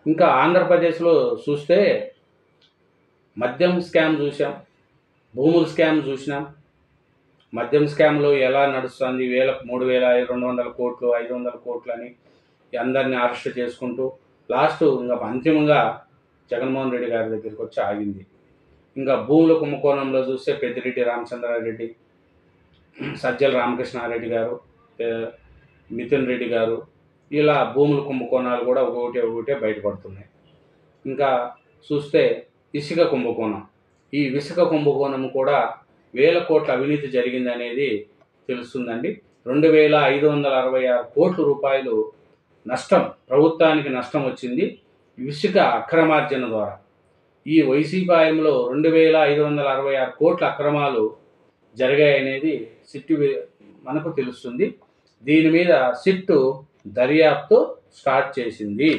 ఇంకా ఆంధ్రప్రదేశ్లో చూస్తే మద్యం స్కామ్ చూసాం, భూముల స్కామ్ చూసినాం. మద్యం స్కామ్లో ఎలా నడుస్తుంది, 3,200 కోట్లు 500 కోట్లు అని అందరినీ అరెస్ట్ చేసుకుంటూ లాస్ట్ ఇంకా అంతిమంగా జగన్మోహన్ రెడ్డి గారి దగ్గరికి వచ్చి ఆగింది. ఇంకా భూముల కుంభకోణంలో చూస్తే పెద్దిరెడ్డి రామచంద్రారెడ్డి, సజ్జల రామకృష్ణారెడ్డి గారు, మిథున్ రెడ్డి గారు, ఇలా భూముల కుంభకోణాలు కూడా ఒకటే బయటపడుతున్నాయి. ఇంకా చూస్తే ఇసుక కుంభకోణం, ఈ ఇసుక కుంభకోణం కూడా 1,000 కోట్ల అవినీతి జరిగిందనేది తెలుస్తుందండి. 2,566 కోట్ల రూపాయలు నష్టం, ప్రభుత్వానికి నష్టం వచ్చింది ఇసుక అక్రమార్జన ద్వారా. ఈ వైసీపీ హయాంలో 2,566 కోట్ల అక్రమాలు జరిగాయనేది సిట్టు మనకు తెలుస్తుంది. దీని మీద సిట్టు దర్యాప్తు స్టార్ట్ చేసింది.